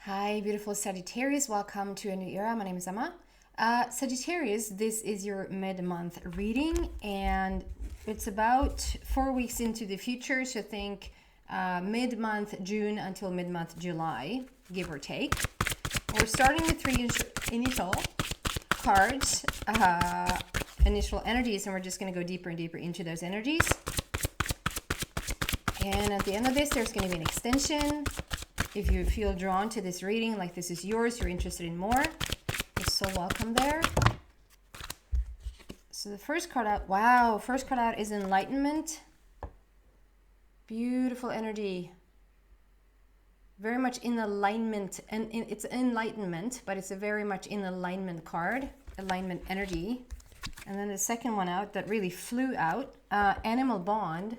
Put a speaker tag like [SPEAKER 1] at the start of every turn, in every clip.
[SPEAKER 1] Hi, beautiful Sagittarius. Welcome to a new era. My name is Emma. Sagittarius, this is your mid-month reading, and it's about 4 weeks into the future. So think mid-month June until mid-month July, give or take. We're starting with three initial cards, initial energies, and we're just going to go deeper and deeper into those energies. And at the end of this, there's going to be an extension. If you feel drawn to this reading, like this is yours, you're interested in more, you're so welcome there. So the first card out, wow, first card out is Enlightenment. Beautiful energy. Very much in alignment, and it's enlightenment, but it's a very much in alignment card, alignment energy. And then the second one out that really flew out, Animal Bond.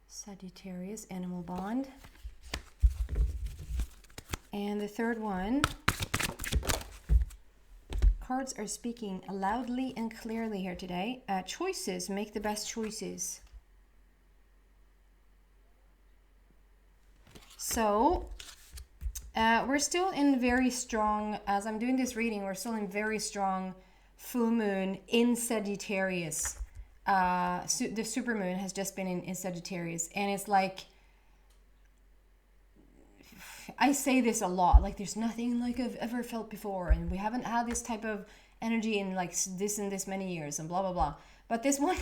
[SPEAKER 1] Sagittarius, Animal Bond. And the third one, cards are speaking loudly and clearly here today. Choices, make the best choices. So we're still in very strong, as I'm doing this reading, we're still in very strong full moon in Sagittarius. The supermoon has just been in Sagittarius, and it's like, I say this a lot, like there's nothing like I've ever felt before, and we haven't had this type of energy in like this and this many years, and blah blah blah. But this one,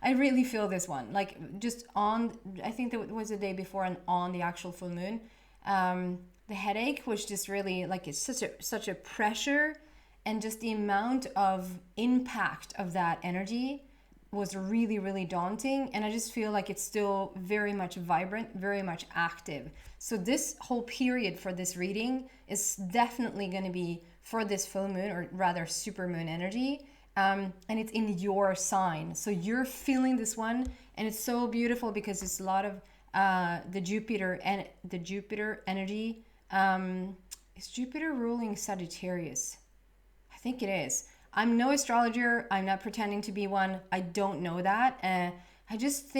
[SPEAKER 1] I really feel this one, like just on, I think that was the day before and on the actual full moon. The headache was just really like, it's such a pressure, and just the amount of impact of that energy was really, really daunting. And I just feel like it's still very much vibrant, very much active. So this whole period for this reading is definitely going to be for this full moon, or rather super moon energy. And it's in your sign. So you're feeling this one, and it's so beautiful because it's a lot of the Jupiter energy. Is Jupiter ruling Sagittarius? I think it is. I'm no astrologer. I'm not pretending to be one. I don't know that. I just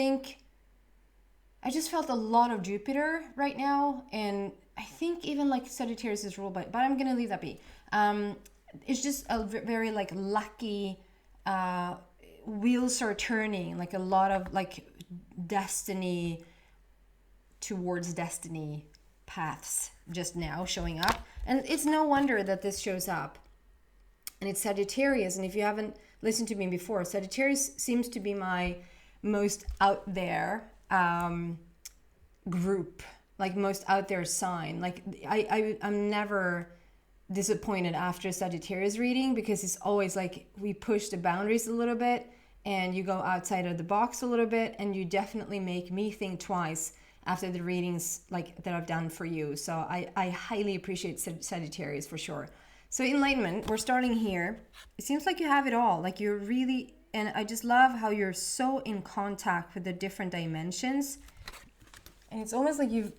[SPEAKER 1] felt a lot of Jupiter right now. And I think even like Sagittarius is ruled by, but I'm going to leave that be. It's just a very like lucky, wheels are turning, like a lot of like destiny towards destiny paths just now showing up. And it's no wonder that this shows up. And it's Sagittarius, and if you haven't listened to me before, Sagittarius seems to be my most out there group, like most out there sign. Like I'm never disappointed after Sagittarius reading, because it's always like we push the boundaries a little bit, and you go outside of the box a little bit, and you definitely make me think twice after the readings like that I've done for you. So I highly appreciate Sagittarius for sure. So Enlightenment, we're starting here. It seems like you have it all. Like you're really, and I just love how you're so in contact with the different dimensions. And it's almost like do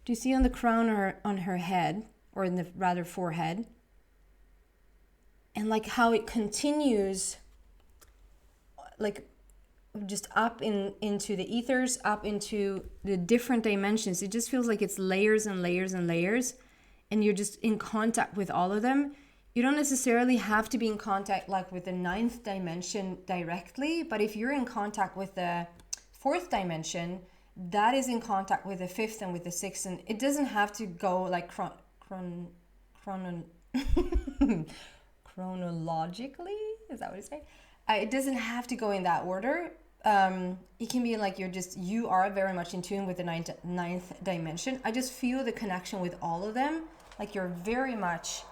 [SPEAKER 1] you see on the crown on her head, or in the rather forehead? And like how it continues, like just up into the ethers, up into the different dimensions. It just feels like it's layers and layers and layers. And you're just in contact with all of them. You don't necessarily have to be in contact like with the 9th dimension directly, but if you're in contact with the 4th dimension, that is in contact with the 5th and with the 6th, and it doesn't have to go like chronologically, is that what you say? It doesn't have to go in that order. It can be like you are very much in tune with the 9th dimension. I just feel the connection with all of them. Like you're very much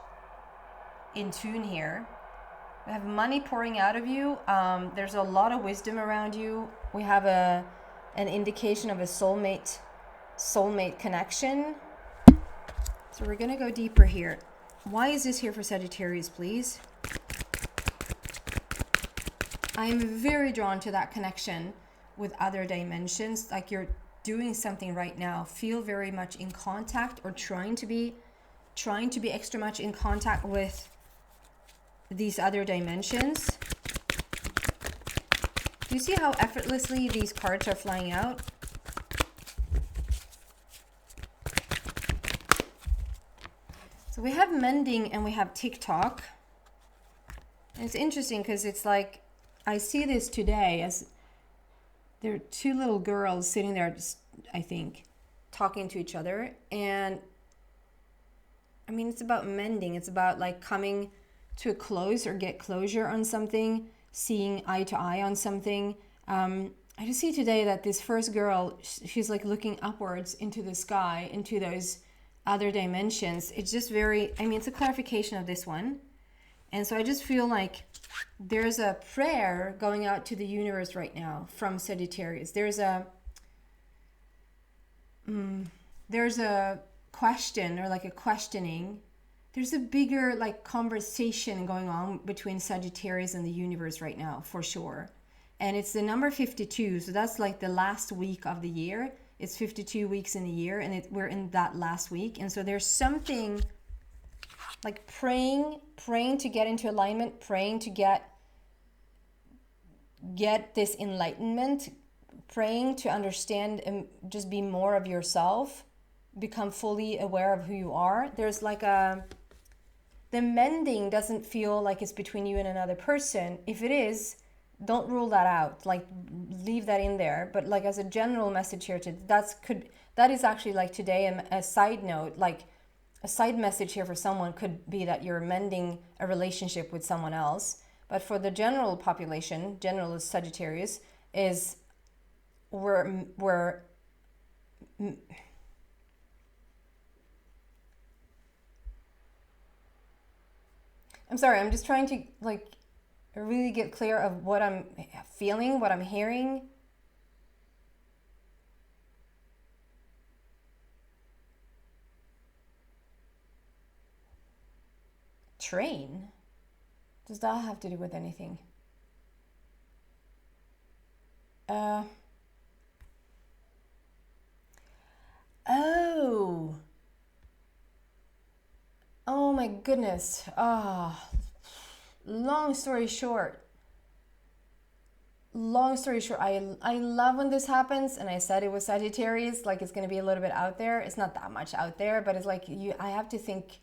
[SPEAKER 1] in tune here. We have money pouring out of you. There's a lot of wisdom around you. We have an indication of a soulmate connection. So we're going to go deeper here. Why is this here for Sagittarius, please? I'm very drawn to that connection with other dimensions. Like you're doing something right now. Feel very much in contact, or trying to be extra much in contact with these other dimensions. Do you see how effortlessly these cards are flying out? So we have mending and we have TikTok. And it's interesting because it's like, I see this today as there are two little girls sitting there, just, I think, talking to each other. And I mean, it's about mending. It's about like coming to a close or get closure on something, seeing eye to eye on something. I just see today that this first girl, she's like looking upwards into the sky, into those other dimensions. It's just very, I mean, it's a clarification of this one. And so I just feel like there's a prayer going out to the universe right now from Sagittarius. There's a question, or like a questioning. There's a bigger like conversation going on between Sagittarius and the universe right now, for sure. And it's the number 52, so that's like the last week of the year. It's 52 weeks in a year, and we're in that last week. And so there's something like praying to get into alignment, praying to get this enlightenment, praying to understand and just be more of yourself, become fully aware of who you are. There's like the mending doesn't feel like it's between you and another person. If it is, don't rule that out, like leave that in there. But like as a general message here, that is actually like today a side note, like a side message here for someone could be that you're mending a relationship with someone else. But for the general population, general Sagittarius, is we're I'm sorry, I'm just trying to like really get clear of what I'm feeling, what I'm hearing. Train? Does that have to do with anything? Oh my goodness. Long story short, I love when this happens, and I said it was Sagittarius, like it's going to be a little bit out there. It's not that much out there, but it's like I have to think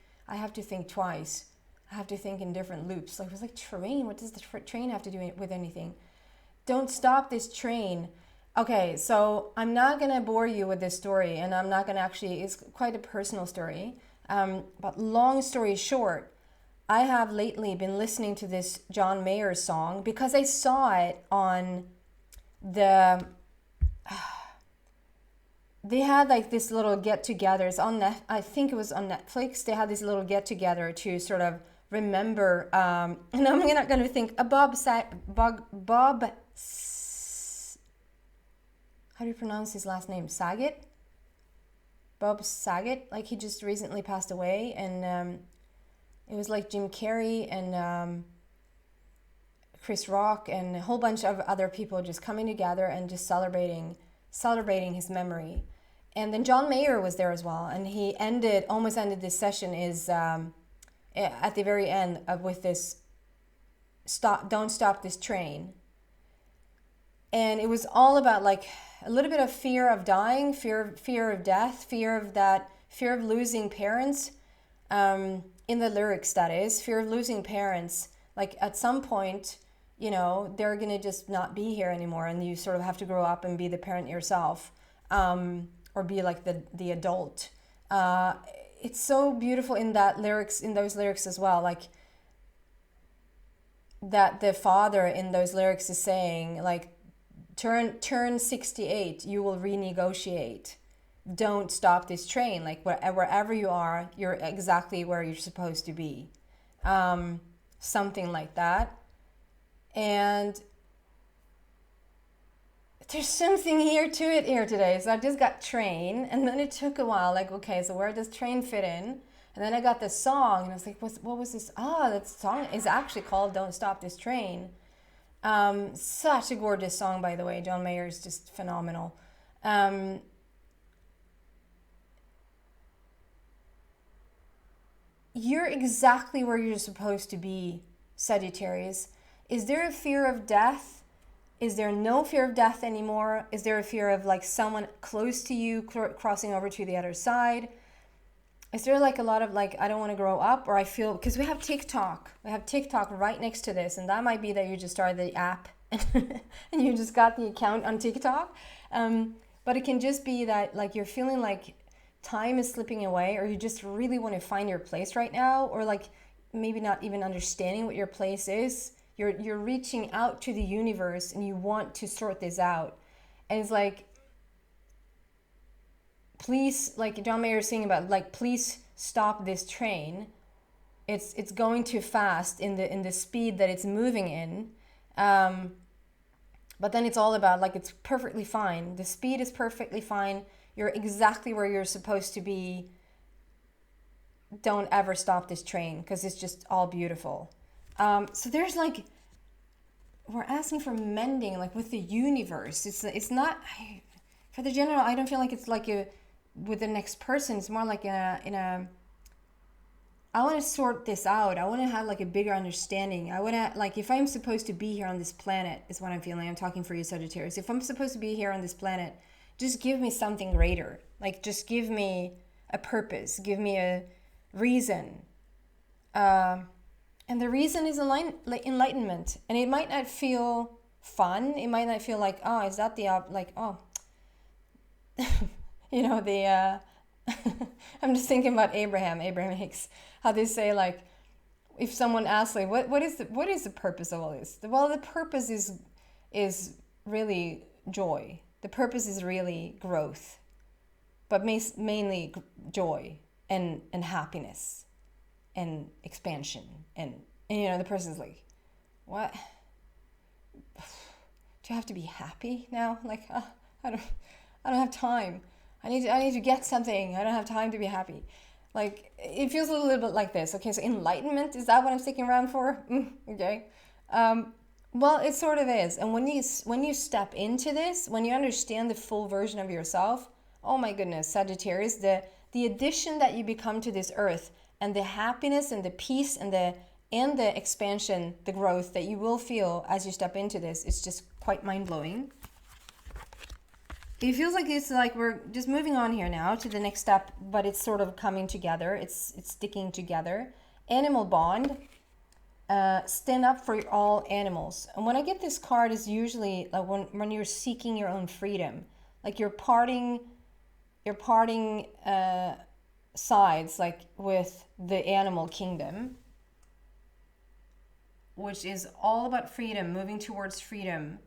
[SPEAKER 1] twice. I have to think in different loops. Like, it was like, train, what does the train have to do with anything? Don't stop this train. Okay, so I'm not going to bore you with this story, and I'm not going to actually, it's quite a personal story. But long story short, I have lately been listening to this John Mayer song because I saw it on the... They had like this little get-togethers on I think it was on Netflix. They had this little get-together to sort of remember, and I'm not going to think, Bob, how do you pronounce his last name? Saget? Bob Saget, like he just recently passed away, and it was like Jim Carrey and Chris Rock and a whole bunch of other people just coming together and just celebrating his memory. And then John Mayer was there as well, and he almost ended this session at the very end with this don't stop this train. And it was all about like a little bit of fear of dying, fear of death, fear of losing parents, in the lyrics, that is, fear of losing parents. Like at some point, you know, they're gonna just not be here anymore, and you sort of have to grow up and be the parent yourself, or be like the adult. It's so beautiful in those lyrics as well, like that the father in those lyrics is saying like, turn 68, you will renegotiate. Don't stop this train. Like wherever you are, you're exactly where you're supposed to be. Something like that. And there's something here to it here today. So I just got train, and then it took a while, like, okay, so where does train fit in? And then I got the song, and I was like, what was this? That song is actually called Don't Stop This Train. Such a gorgeous song, by the way. John Mayer is just phenomenal. You're exactly where you're supposed to be, Sagittarius. Is there a fear of death? Is there no fear of death anymore? Is there a fear of like someone close to you crossing over to the other side? Is there like a lot of like, I don't want to grow up, or I feel, because we have TikTok right next to this, and that might be that you just started the app and you just got the account on TikTok. But it can just be that like you're feeling like time is slipping away, or you just really want to find your place right now, or like maybe not even understanding what your place is. You're reaching out to the universe and you want to sort this out. And it's like, please, like John Mayer is saying about, like, please stop this train. It's going too fast in the speed that it's moving in. But then it's all about, like, it's perfectly fine. The speed is perfectly fine. You're exactly where you're supposed to be. Don't ever stop this train, because it's just all beautiful. So there's like, we're asking for mending, like with the universe. It's not, for the general, I don't feel like it's like with the next person. It's more like I want to sort this out. I want to have like a bigger understanding. I want to, like, if I'm supposed to be here on this planet, is what I'm feeling. I'm talking for you, Sagittarius. If I'm supposed to be here on this planet, just give me something greater. Like, just give me a purpose. Give me a reason. And the reason is enlightenment. And it might not feel fun. It might not feel like, oh, is that the, like, oh, you know, the, I'm just thinking about Abraham Hicks, how they say, like, if someone asks, like, what is the purpose of all this? Well, the purpose is really joy. The purpose is really growth, but mainly joy and happiness and expansion. And you know, the person's like, what? Do you have to be happy now? Like, I don't have time. I need to get something. I don't have time to be happy. Like, it feels a little bit like this. Okay, so enlightenment, is that what I'm sticking around for? Okay. Well, it sort of is. And when you step into this, when you understand the full version of yourself, oh my goodness, Sagittarius, the addition that you become to this earth, and the happiness and the peace and the expansion, the growth that you will feel as you step into this, it's just quite mind-blowing. It feels like it's like we're just moving on here now to the next step, but it's sort of coming together. It's sticking together. Animal bond. Stand up for all animals. And when I get this card, is usually like when you're seeking your own freedom, like you're parting sides, like with the animal kingdom, which is all about freedom, moving towards freedom.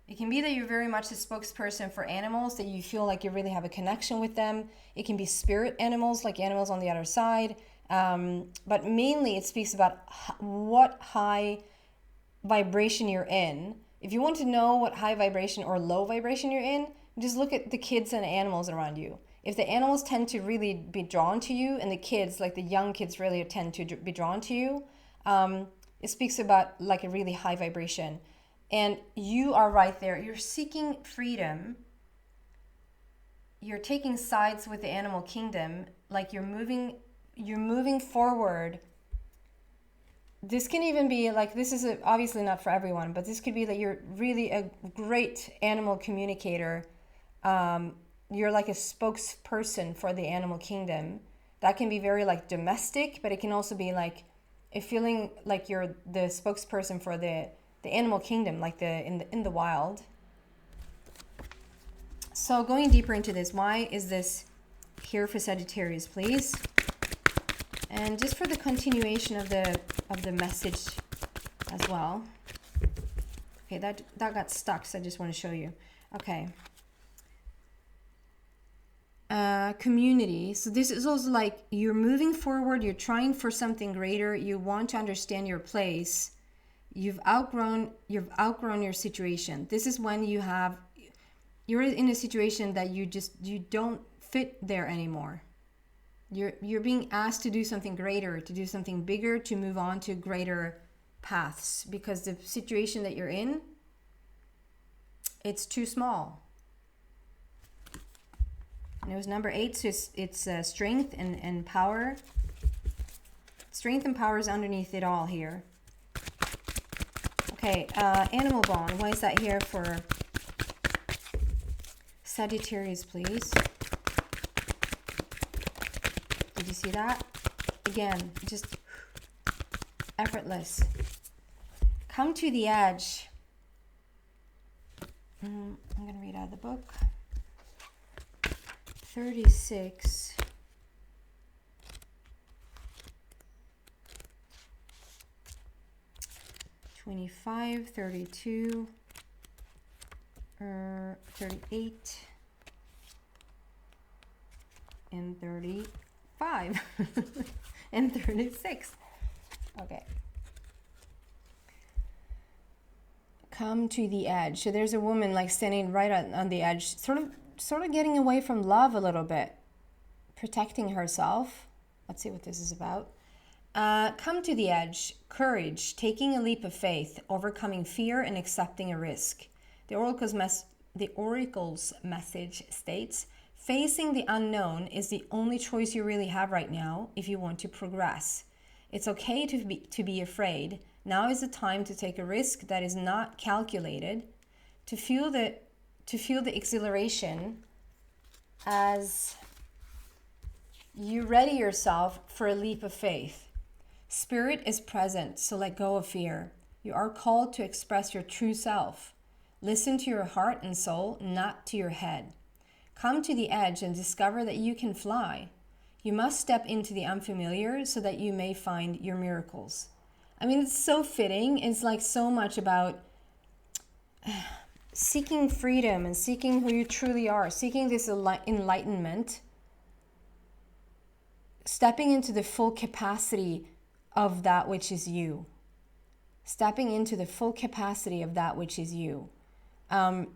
[SPEAKER 1] It can be that you're very much a spokesperson for animals, that you feel like you really have a connection with them. It can be spirit animals, like animals on the other side. But mainly it speaks about what high vibration you're in. If you want to know what high vibration or low vibration you're in, just look at the kids and animals around you. If the animals tend to really be drawn to you, and the kids, like the young kids, really tend to be drawn to you, it speaks about like a really high vibration. And you are right there. You're seeking freedom. You're taking sides with the animal kingdom. Like you're moving forward. This can even be like, this is obviously not for everyone, but this could be that you're really a great animal communicator. You're like a spokesperson for the animal kingdom. That can be very like domestic, but it can also be like a feeling like you're the spokesperson for the animal kingdom, like in the wild. So going deeper into this, why is this here for Sagittarius, please? And just for the continuation of the message as well. Okay, that got stuck, so I just want to show you. Okay. Community. So this is also like you're moving forward, you're trying for something greater, you want to understand your place. You've outgrown your situation. This is when you're in a situation that you don't fit there anymore. You're being asked to do something greater, to do something bigger, to move on to greater paths, because the situation that you're in, it's too small. And it was number 8, so it's strength and power. Strength and power is underneath it all here. Okay, animal bond. Why is that here for Sagittarius, please? See that? Again, just effortless. Come to the edge. I'm going to read out of the book. 36. 25, 32, 38, and 35, and 36. Okay. Come to the edge. So there's a woman like standing right on the edge, sort of getting away from love a little bit, protecting herself. Let's see what this is about. Come to the edge. Courage, taking a leap of faith, overcoming fear and accepting a risk. The oracle's message states, facing the unknown is the only choice you really have right now if you want to progress. It's okay to be afraid. Now is the time to take a risk that is not calculated, to feel the exhilaration as you ready yourself for a leap of faith. Spirit is present, so let go of fear. You are called to express your true self. Listen to your heart and soul, not to your head. Come to the edge and discover that you can fly. You must step into the unfamiliar so that you may find your miracles. I mean, it's so fitting. It's like so much about seeking freedom and seeking who you truly are, seeking this enlightenment, stepping into the full capacity of that which is you. Stepping into the full capacity of that which is you. And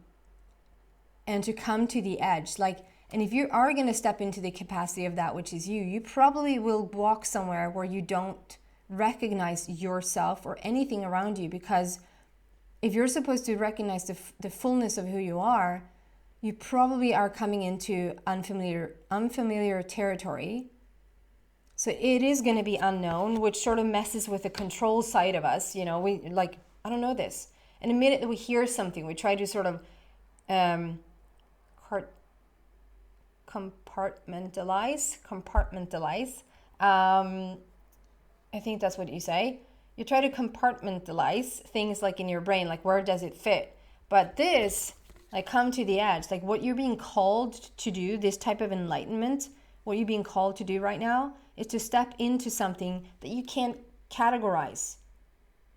[SPEAKER 1] to come to the edge. And if you are going to step into the capacity of that which is you, you probably will walk somewhere where you don't recognize yourself or anything around you, because if you're supposed to recognize the fullness of who you are, you probably are coming into unfamiliar territory. So it is going to be unknown, which sort of messes with the control side of us. You know, we like, I don't know this. And the minute that we hear something, we try to sort of compartmentalize. I think that's what you say. You try to compartmentalize things like in your brain, like where does it fit? But this, like come to the edge, like what you're being called to do, this type of enlightenment, what you're being called to do right now is to step into something that you can't categorize.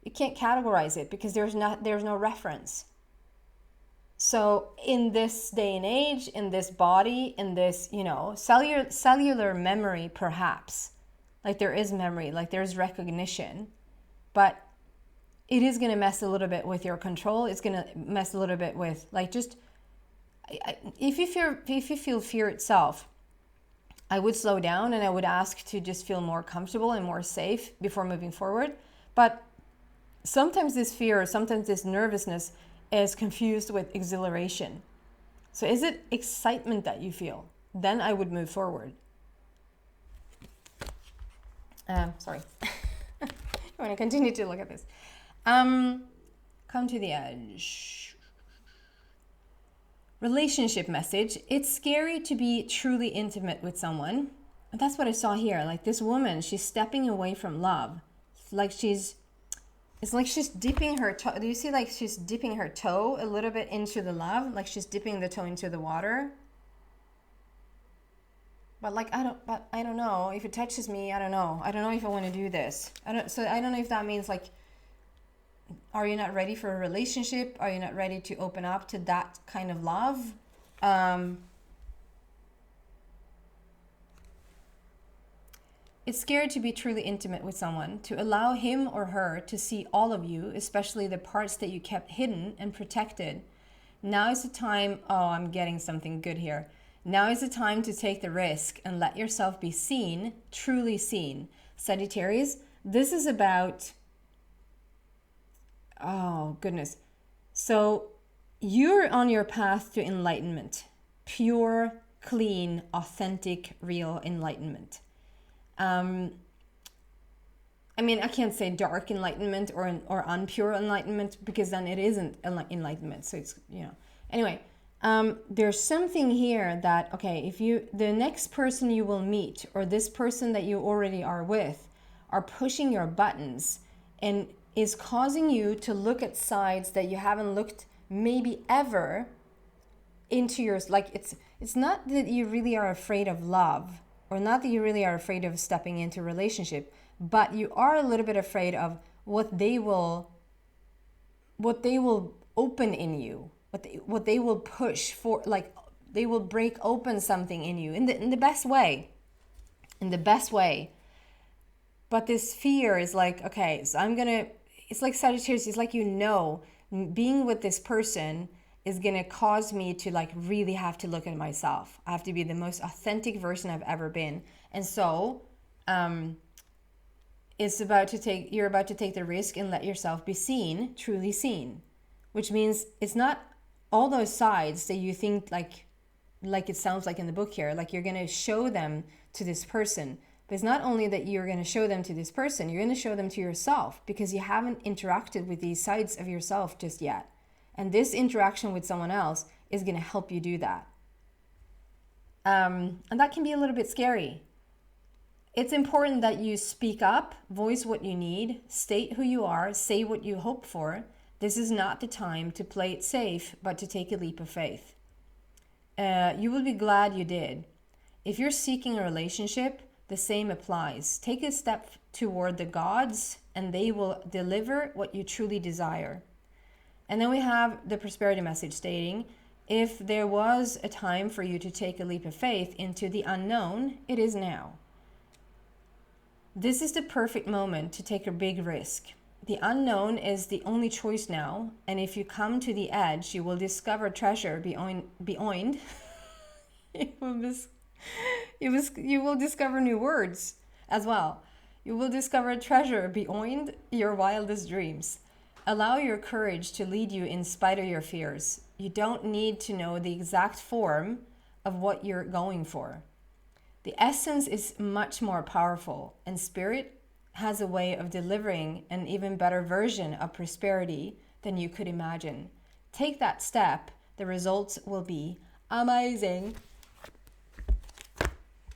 [SPEAKER 1] You can't categorize it because there's no reference. So in this day and age, in this body, in this, cellular memory, perhaps, like there is memory, like there's recognition, but it is going to mess a little bit with your control. It's going to mess a little bit with if you feel fear itself, I would slow down and I would ask to just feel more comfortable and more safe before moving forward. But sometimes this fear, sometimes this nervousness is confused with exhilaration. So is it excitement that you feel? Then I would move forward. Sorry. I want to continue to look at this. Come to the edge. Relationship message. It's scary to be truly intimate with someone. And that's what I saw here. Like this woman, she's stepping away from love. It's like she's dipping her toe. Do you see like she's dipping her toe a little bit into the love? Like she's dipping the toe into the water. But I don't know. If it touches me, I don't know. I don't know if I want to do this. I don't know if that means like, are you not ready for a relationship? Are you not ready to open up to that kind of love? It's scary to be truly intimate with someone, to allow him or her to see all of you, especially the parts that you kept hidden and protected. Now is the time, I'm getting something good here. Now is the time to take the risk and let yourself be seen, truly seen. Sagittarius, this is about, oh goodness. So you're on your path to enlightenment, pure, clean, authentic, real enlightenment. I can't say dark enlightenment or unpure enlightenment because then it isn't enlightenment. So it's, anyway, There's something here that, okay, if you, the next person you will meet, or this person that you already are with, are pushing your buttons and is causing you to look at sides that you haven't looked maybe ever into your, like, it's not that you really are afraid of love, or not that you really are afraid of stepping into a relationship, but you are a little bit afraid of what they will open in you, what they will push for, like they will break open something in you in the best way, But this fear is like, okay, so it's like Sagittarius, it's like, being with this person is gonna cause me to like really have to look at myself. I have to be the most authentic version I've ever been. And so you're about to take the risk and let yourself be seen, truly seen. Which means it's not all those sides that you think like it sounds like in the book here, like you're gonna show them to this person. But it's not only that you're gonna show them to this person, you're gonna show them to yourself, because you haven't interacted with these sides of yourself just yet. And this interaction with someone else is going to help you do that. And that can be a little bit scary. It's important that you speak up, voice what you need, state who you are, say what you hope for. This is not the time to play it safe, but to take a leap of faith. You will be glad you did. If you're seeking a relationship, the same applies. Take a step toward the gods, and they will deliver what you truly desire. And then we have the prosperity message stating, if there was a time for you to take a leap of faith into the unknown, it is now. This is the perfect moment to take a big risk. The unknown is the only choice now, and if you come to the edge, you will discover treasure beyond you will discover new words as well. You will discover treasure beyond your wildest dreams. Allow your courage to lead you in spite of your fears. You don't need to know the exact form of what you're going for. The essence is much more powerful, and Spirit has a way of delivering an even better version of prosperity than you could imagine. Take that step. The results will be amazing.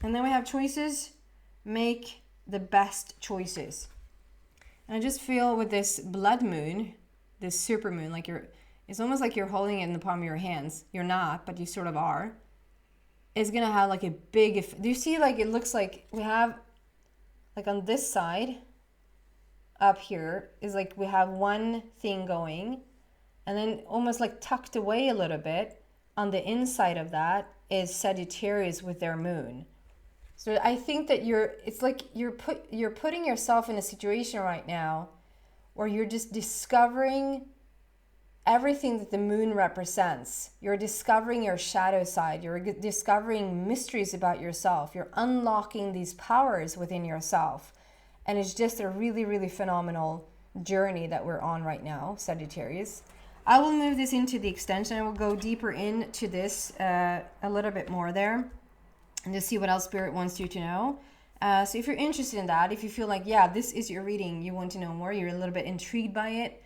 [SPEAKER 1] And then we have choices. Make the best choices. And I just feel with this blood moon, this super moon, like it's almost like you're holding it in the palm of your hands. You're not, but you sort of are. It's going to have like a big, do you see, like it looks like we have, like on this side up here is like we have one thing going, and then almost like tucked away a little bit on the inside of that is Sagittarius with their moon. So I think that it's like you're putting yourself in a situation right now where you're just discovering everything that the moon represents. You're discovering your shadow side. You're discovering mysteries about yourself. You're unlocking these powers within yourself. And it's just a really, really phenomenal journey that we're on right now, Sagittarius. I will move this into the extension. I will go deeper into this a little bit more there, and just see what else Spirit wants you to know. So if you're interested in that, if you feel like, yeah, this is your reading, you want to know more, you're a little bit intrigued by it,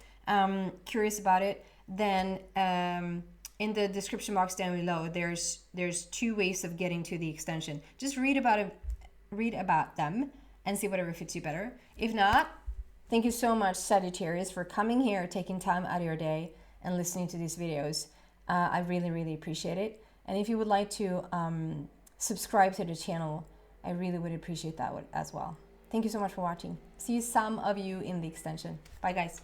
[SPEAKER 1] curious about it, then in the description box down below, there's 2 ways of getting to the extension. Just read about them and see whatever fits you better. If not, thank you so much, Sagittarius, for coming here, taking time out of your day and listening to these videos. I really, really appreciate it. And if you would like to subscribe to the channel, I really would appreciate that as well. Thank you so much for watching. See some of you in the extension. Bye, guys.